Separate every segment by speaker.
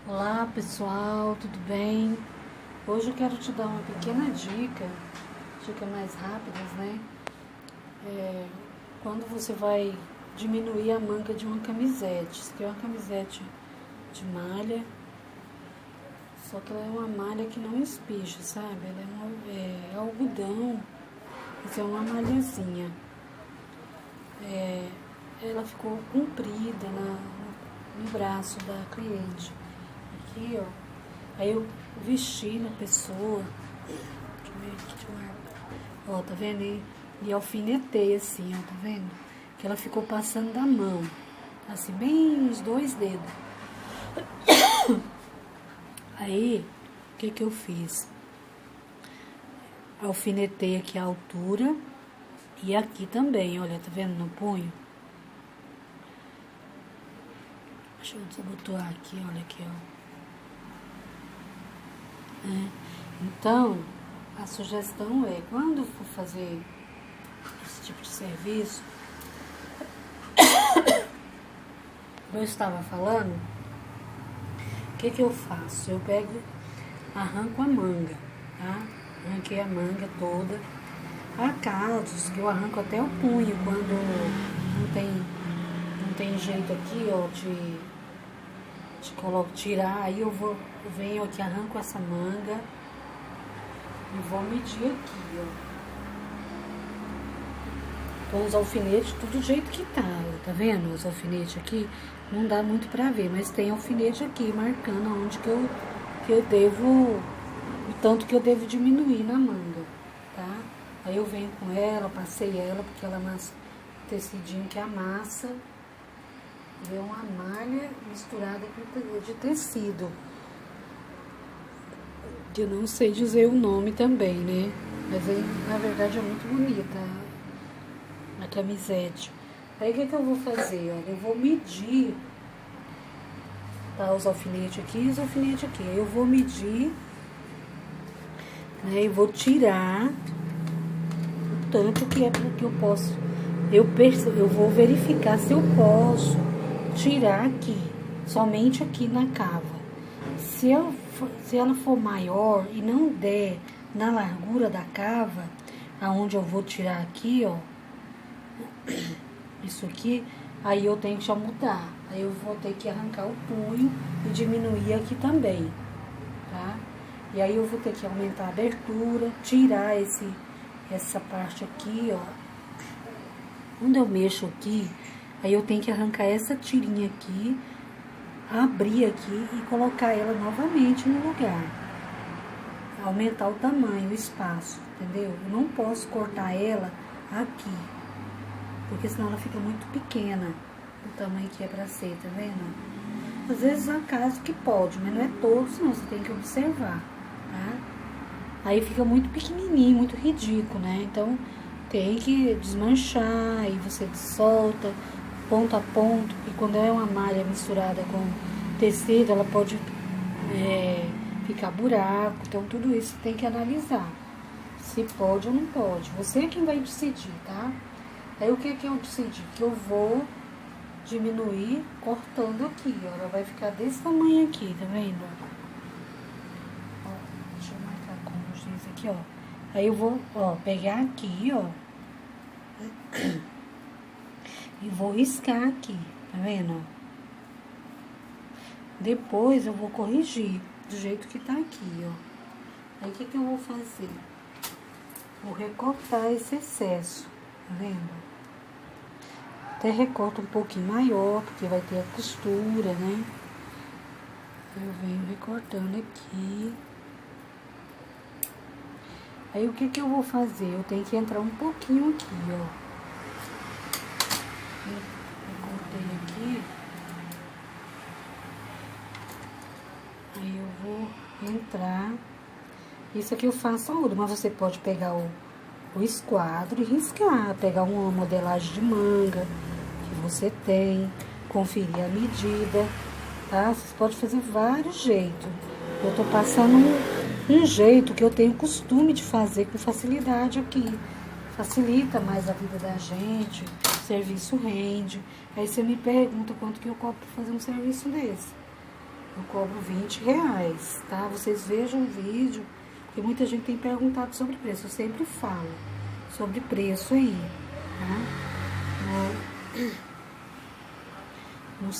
Speaker 1: Olá pessoal, tudo bem? Hoje eu quero te dar uma pequena dica, mais rápidas, né? Quando você vai diminuir a manga de uma camisete. Isso aqui é uma camisete de malha, só que ela é uma malha que não espija, sabe? Ela é algodão, isso é uma malhazinha. Ela ficou comprida no braço da cliente. Aqui, ó. Aí eu vesti na pessoa. Deixa eu ver aqui, deixa eu marcar. Ó, tá vendo? E alfinetei assim, ó, tá vendo? Que ela ficou passando da mão. Assim, bem os 2 dedos. Aí, o que eu fiz? Alfinetei aqui a altura. E aqui também, olha, tá vendo no punho? Deixa eu desabotoar aqui, olha aqui, ó. Então, a sugestão é, quando for fazer esse tipo de serviço, como eu estava falando, o que eu faço? Eu pego, arranco a manga, tá? Arranquei a manga toda. Há casos que eu arranco até o punho, quando não tem jeito aqui, ó, de tirar. Aí eu venho aqui, arranco essa manga e vou medir aqui, ó. Com os alfinetes, tudo do jeito que tá, ó, tá vendo? Os alfinetes aqui, não dá muito pra ver, mas tem alfinete aqui, marcando onde que eu devo, o tanto que eu devo diminuir na manga, tá? Aí eu venho com ela, passei ela, porque ela amassa tecidinho que amassa. E é uma malha misturada de tecido. Que eu não sei dizer o nome também, né? Mas aí, na verdade, é muito bonita a camisete. Aí, o que eu vou fazer? Olha, eu vou medir, tá, os alfinetes aqui e os alfinetes aqui. Aí eu vou medir, né? E vou tirar o tanto que é porque eu posso. Eu vou verificar se eu posso tirar aqui, somente aqui na cava. Se ela for maior e não der na largura da cava, aonde eu vou tirar aqui, ó, isso aqui, aí eu tenho que já mudar. Aí eu vou ter que arrancar o punho e diminuir aqui também, tá? E aí eu vou ter que aumentar a abertura, tirar essa parte aqui, ó. Quando eu mexo aqui, aí eu tenho que arrancar essa tirinha aqui, abrir aqui e colocar ela novamente no lugar. Aumentar o tamanho, o espaço, entendeu? Eu não posso cortar ela aqui, porque senão ela fica muito pequena, o tamanho que é pra ser, tá vendo? Às vezes há casos que pode, mas não é todos, não, você tem que observar, tá? Aí fica muito pequenininho, muito ridículo, né? Então, tem que desmanchar, aí você solta ponto a ponto, e quando é uma malha misturada com tecido, ela pode ficar buraco, então tudo isso tem que analisar, se pode ou não pode, você é quem vai decidir, tá? Aí o que eu decidi? Que eu vou diminuir cortando aqui, ó, ela vai ficar desse tamanho aqui, tá vendo? Ó, deixa eu marcar como diz aqui, ó. Aí eu vou, ó, pegar aqui, ó, e vou riscar aqui, tá vendo? Depois eu vou corrigir do jeito que tá aqui, ó. Aí o que eu vou fazer? Vou recortar esse excesso, tá vendo? Até recorto um pouquinho maior, porque vai ter a costura, né? Eu venho recortando aqui. Aí o que eu vou fazer? Eu tenho que entrar um pouquinho aqui, ó. Eu cortei aqui. Aí eu vou entrar. Isso aqui eu faço tudo, mas você pode pegar o esquadro e riscar. Pegar uma modelagem de manga que você tem. Conferir a medida, tá? Você pode fazer vários jeitos. Eu tô passando um jeito que eu tenho costume de fazer com facilidade aqui. Facilita mais a vida da gente, o serviço rende. Aí você me pergunta quanto que eu cobro pra fazer um serviço desse. eu cobro R$ 20, tá? Vocês vejam o vídeo, porque muita gente tem perguntado sobre preço. Eu sempre falo sobre preço aí, tá? No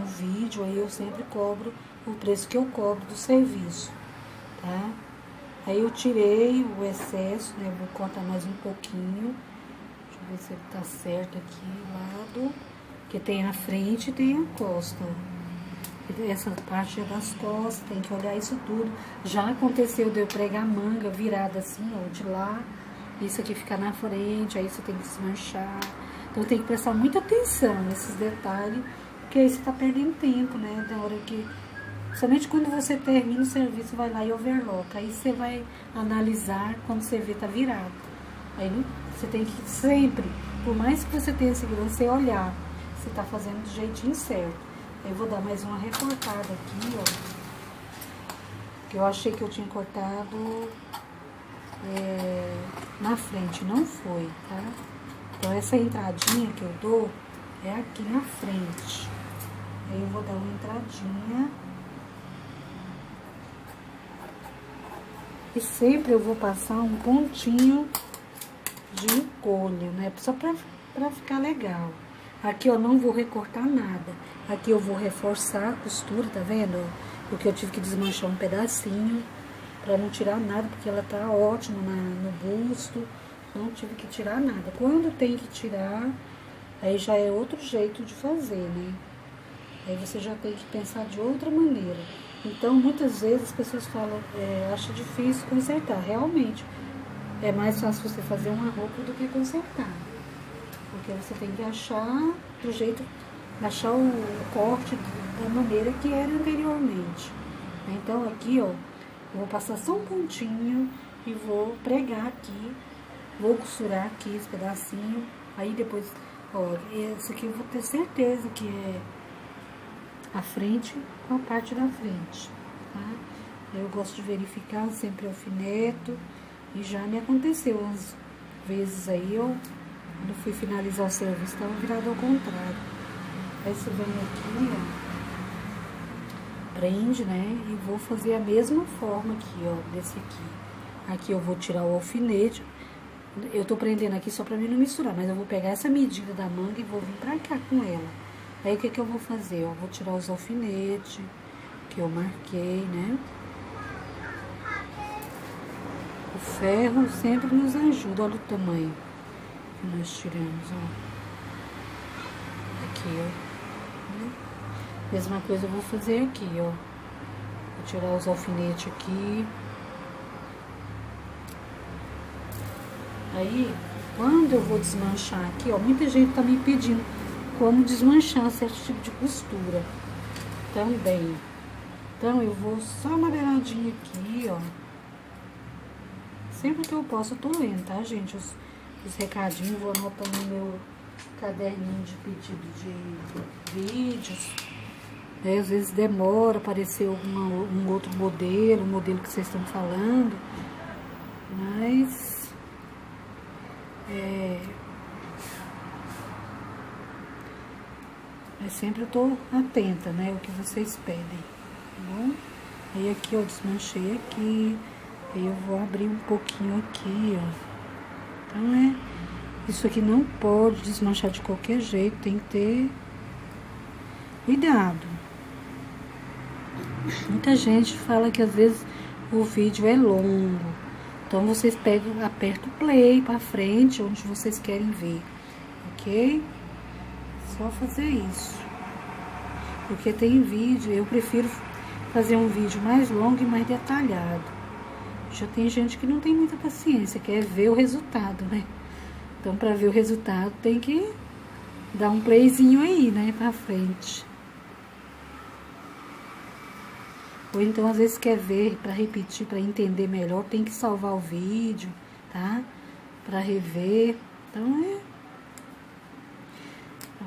Speaker 1: vídeo aí eu sempre cobro o preço que eu cobro do serviço, tá? Aí eu tirei o excesso, né? Vou cortar mais um pouquinho. Deixa eu ver se tá certo aqui o lado. Que tem a frente e tem a costa. Essa parte é das costas, tem que olhar isso tudo. Já aconteceu de eu pregar a manga virada assim, ó, de lá. Isso aqui fica na frente, aí você tem que desmanchar. Então tem que prestar muita atenção nesses detalhes, porque aí você tá perdendo tempo, né? Da hora que... Somente quando você termina o serviço, vai lá e overloca. Aí você vai analisar quando você vê tá virado. Aí você tem que sempre, por mais que você tenha segurança, você olhar se tá fazendo do jeitinho certo. Aí eu vou dar mais uma recortada aqui, ó. Que eu achei que eu tinha cortado na frente, não foi, tá? Então essa entradinha que eu dou é aqui na frente. Aí eu vou dar uma entradinha. E sempre eu vou passar um pontinho de encolho, né? Só pra ficar legal. Aqui eu não vou recortar nada. Aqui eu vou reforçar a costura, tá vendo? Porque eu tive que desmanchar um pedacinho pra não tirar nada, porque ela tá ótima no busto. Não tive que tirar nada. Quando tem que tirar, aí já é outro jeito de fazer, né? Aí você já tem que pensar de outra maneira. Então, muitas vezes as pessoas falam, acha difícil consertar. Realmente, é mais fácil você fazer uma roupa do que consertar. Porque você tem que achar do jeito, achar o corte da maneira que era anteriormente. Então, aqui, ó, eu vou passar só um pontinho e vou pregar aqui. Vou costurar aqui esse pedacinho. Aí depois, ó, esse aqui eu vou ter certeza que é a frente com a parte da frente, tá? Eu gosto de verificar, sempre alfineto. E já me aconteceu umas vezes aí, quando fui finalizar o serviço, estava virado ao contrário. Aí você vem aqui, ó, prende, né? E vou fazer a mesma forma aqui, ó, desse aqui. Aqui eu vou tirar o alfinete. Eu tô prendendo aqui só pra mim não misturar, mas eu vou pegar essa medida da manga e vou vir pra cá com ela. Aí, o que eu vou fazer? Eu vou tirar os alfinetes que eu marquei, né? O ferro sempre nos ajuda. Olha o tamanho que nós tiramos, ó. Aqui, ó. Mesma coisa eu vou fazer aqui, ó. Vou tirar os alfinetes aqui. Aí, quando eu vou desmanchar aqui, ó, muita gente tá me pedindo como desmanchar certo tipo de costura também. Então, eu vou só uma beiradinha aqui, ó. Sempre que eu posso, eu tô lendo, tá, gente? Os recadinhos, vou anotando no meu caderninho de pedido de vídeos. Aí, às vezes demora, aparecer um outro modelo, o modelo que vocês estão falando. Mas... Mas sempre eu tô atenta, né? O que vocês pedem, tá bom? Aí aqui eu desmanchei aqui. Aí eu vou abrir um pouquinho aqui, ó. Então, isso aqui não pode desmanchar de qualquer jeito. Tem que ter cuidado. Muita gente fala que às vezes o vídeo é longo. Então, vocês apertam o play pra frente, onde vocês querem ver, ok? Só fazer isso. Porque tem vídeo, eu prefiro fazer um vídeo mais longo e mais detalhado. Já tem gente que não tem muita paciência, quer ver o resultado, né? Então, pra ver o resultado, tem que dar um playzinho aí, né, pra frente. Ou então, às vezes, quer ver pra repetir, pra entender melhor, tem que salvar o vídeo, tá? Pra rever. Então,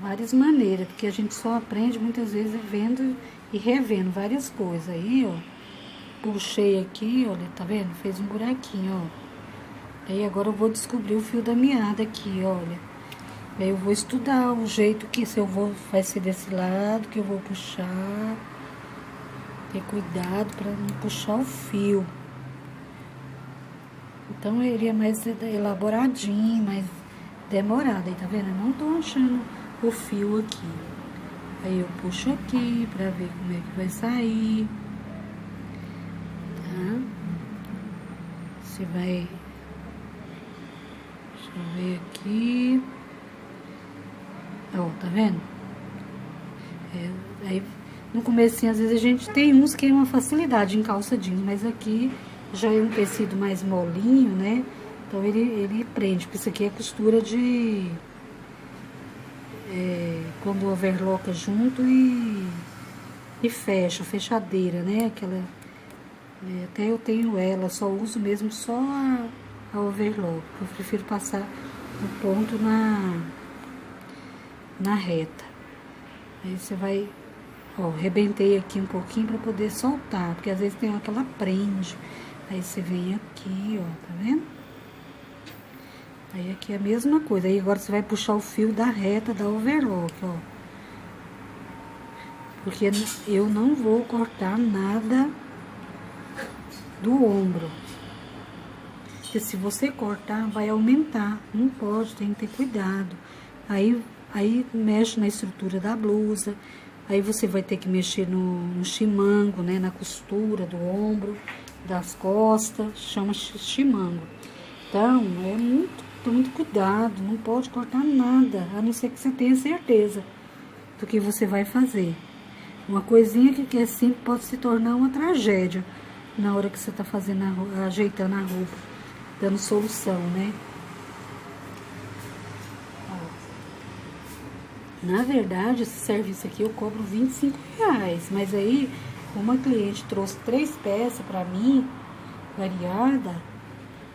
Speaker 1: várias maneiras, porque a gente só aprende muitas vezes vendo e revendo várias coisas. Aí, ó, puxei aqui, olha, tá vendo? Fez um buraquinho, ó. Aí agora eu vou descobrir o fio da meada aqui, olha. Aí eu vou estudar o jeito que, se eu vou, vai ser desse lado que eu vou puxar. Ter cuidado para não puxar o fio. Então ele é mais elaboradinho, mais demorado. Aí tá vendo? Eu não tô achando o fio aqui. Aí eu puxo aqui pra ver como é que vai sair. Tá? Você vai... Deixa eu ver aqui. Ó, tá vendo? Aí no comecinho, às vezes a gente tem uns que é uma facilidade em calça jeans, mas aqui já é um tecido mais molinho, né? Então ele prende, porque isso aqui é costura de... quando overloca junto e fecha, fechadeira, né? Aquela... até eu tenho ela, só uso mesmo só a overlock. Eu prefiro passar o ponto na reta. Aí você vai... Ó, rebentei aqui um pouquinho pra poder soltar, porque às vezes tem uma que ela prende. Aí você vem aqui, ó, tá vendo? Aí aqui é a mesma coisa. Aí agora você vai puxar o fio da reta da overlock, ó. Porque eu não vou cortar nada do ombro. Porque se você cortar, vai aumentar. Não pode, tem que ter cuidado. Aí mexe na estrutura da blusa. Aí você vai ter que mexer no chimango, né? Na costura do ombro, das costas. Chama chimango. Então, é muito cuidado. Não pode cortar nada. A não ser que você tenha certeza do que você vai fazer. Uma coisinha que é simples pode se tornar uma tragédia na hora que você tá fazendo, ajeitando a roupa, dando solução, né? Na verdade, esse serviço aqui eu cobro R$25, mas aí uma cliente trouxe 3 peças pra mim, variada,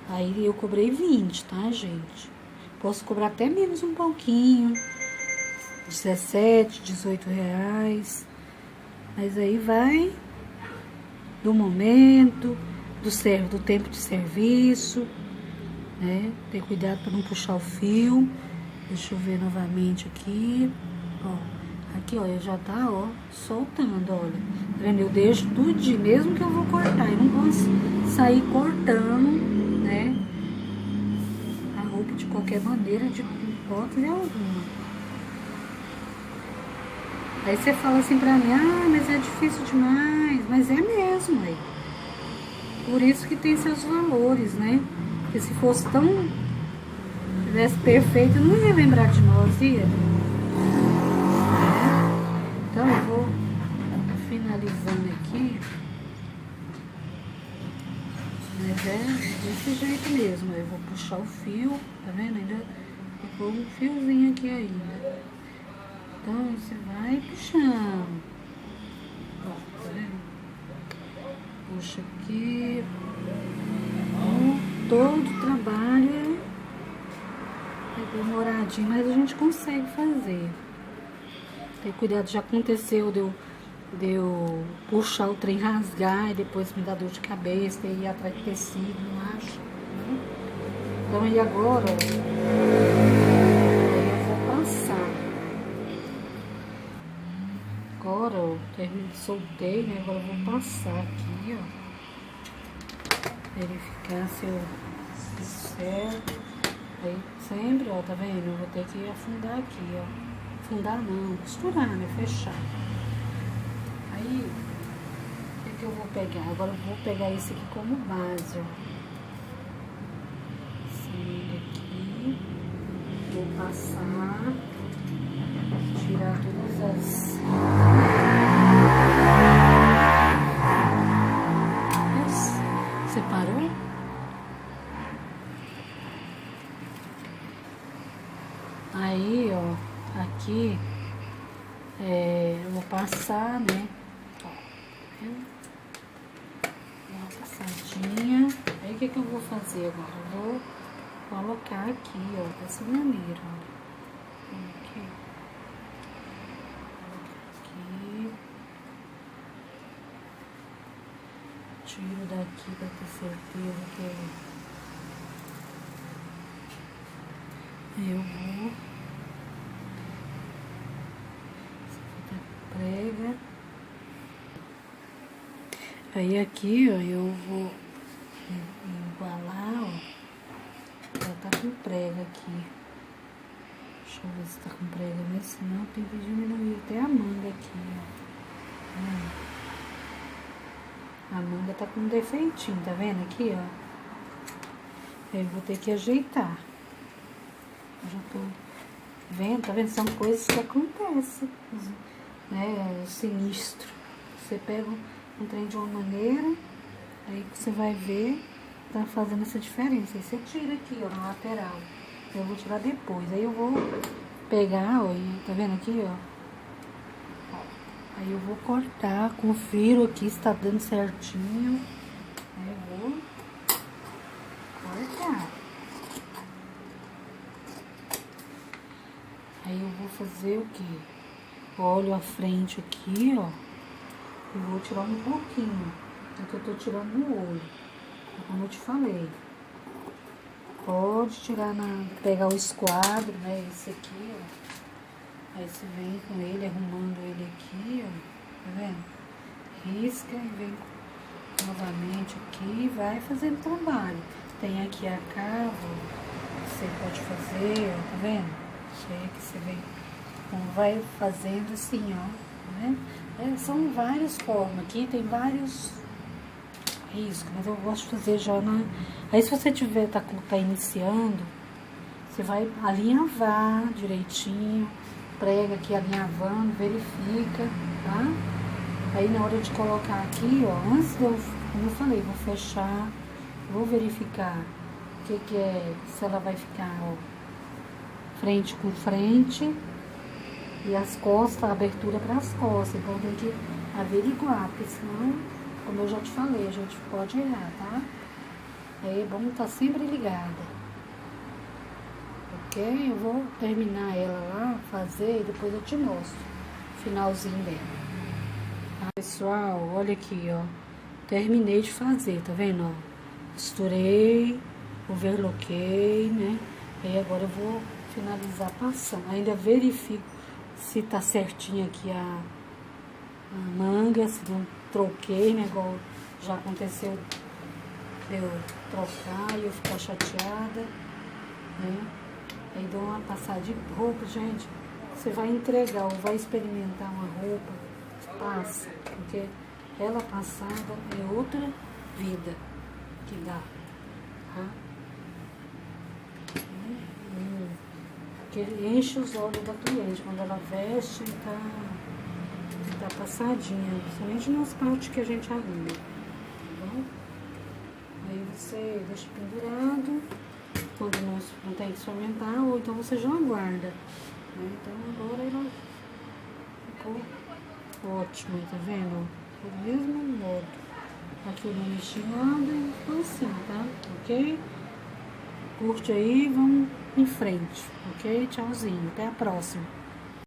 Speaker 1: aí eu cobrei 20, tá, gente? Posso cobrar até menos um pouquinho, 17, R$18, mas aí vai do momento, do tempo de serviço, né? Ter cuidado para não puxar o fio. Deixa eu ver novamente aqui, ó. Aqui, ó, já tá, ó, soltando, olha. Tá vendo? Eu deixo tudo, mesmo que eu vou cortar. Eu não posso sair cortando, né? A roupa de qualquer maneira, de hipótese alguma. Aí você fala assim pra mim, ah, mas é difícil demais. Mas é mesmo, aí. Por isso que tem seus valores, né? Porque se fosse tão... tivesse perfeito, eu não ia lembrar de nós, ia? Então eu vou finalizando aqui. Mas é desse jeito mesmo. Eu vou puxar o fio, tá vendo? Ainda ficou um fiozinho aqui ainda. Então você vai puxando. Ó, tá vendo? Puxa aqui. Todo o trabalho é demoradinho, mas a gente consegue fazer. Tem cuidado, já aconteceu de eu puxar o trem, rasgar e depois me dar dor de cabeça e ir atrás de tecido, não acho. Então aí agora eu vou passar. Agora eu soltei, né? Agora eu vou passar aqui, ó. Verificar se eu certo. Aí sempre, ó, tá vendo? Eu vou ter que afundar aqui, ó. Afundar não, costurar, né? Fechar. Aí, o que eu vou pegar? Agora eu vou pegar esse aqui como base, ó. Esse aqui. Vou passar. Tirar todas as... Separou? Aí, ó, aqui eu vou passar, né? Ó, tá vendo? Uma passadinha. Aí o que eu vou fazer agora? Eu vou colocar aqui, ó, dessa maneira, ó. Aqui. Aqui. Tiro daqui pra ter certeza que eu vou. Essa fita prega. Aí aqui, ó, eu vou igualar, ó. Ela tá com prega aqui. Deixa eu ver se tá com prega mesmo, senão tem que diminuir até a manga aqui, ó. A manga tá com um defeitinho, tá vendo aqui, ó? Eu vou ter que ajeitar. Eu já tô vendo, tá vendo? São coisas que acontecem, né? Sinistro. Você pega um trem de uma maneira, aí você vai ver, tá fazendo essa diferença. Aí você tira aqui, ó, na lateral. Eu vou tirar depois. Aí eu vou pegar, ó, tá vendo aqui, ó? Aí eu vou cortar, confiro aqui se tá dando certinho. Aí eu vou cortar. Aí eu vou fazer o quê? Olho a frente aqui, ó. E vou tirar um pouquinho. Aqui eu tô tirando no olho. Como eu te falei. Pode tirar pegar o esquadro, né? Esse aqui, ó. Aí você vem com ele, arrumando ele aqui, ó. Tá vendo? Risca e vem novamente aqui e vai fazendo trabalho. Tem aqui a cava, que você pode fazer, ó. Tá vendo? Aí que você vem, então vai fazendo assim, ó. Né? São várias formas. Aqui tem vários riscos, mas eu gosto de fazer já na... Aí se você tá iniciando, você vai alinhavar direitinho, prega aqui alinhavando, verifica, tá? Aí na hora de colocar aqui, ó, antes de eu, como eu falei, vou fechar, vou verificar o que é, se ela vai ficar, ó, frente com frente e as costas, a abertura para as costas. Então tem que averiguar, porque senão, como eu já te falei, a gente pode errar, tá? Aí é bom estar sempre ligada. Ok? Eu vou terminar ela lá, fazer e depois eu te mostro o finalzinho dela. Tá, pessoal, olha aqui, ó. Terminei de fazer, tá vendo, ó? Costurei, overloquei, né? Aí agora eu vou finalizar passando. Ainda verifico se tá certinho aqui a manga, se não troquei, né? Igual já aconteceu de eu trocar e eu ficar chateada, né? Aí dou uma passada de roupa, gente. Você vai entregar ou vai experimentar uma roupa, passa, porque ela passada é outra vida que dá, tá? Porque enche os olhos da cliente quando ela veste e tá passadinha, principalmente nas partes que a gente arruma, tá bom? Aí você deixa pendurado, quando não tem que experimentar, ou então você já aguarda, né? Então agora ela ficou ótima, tá vendo? Do mesmo modo. Aqui eu não mexi nada e ficou assim, tá? Ok? Curte aí, vamos em frente, ok? Tchauzinho, até a próxima.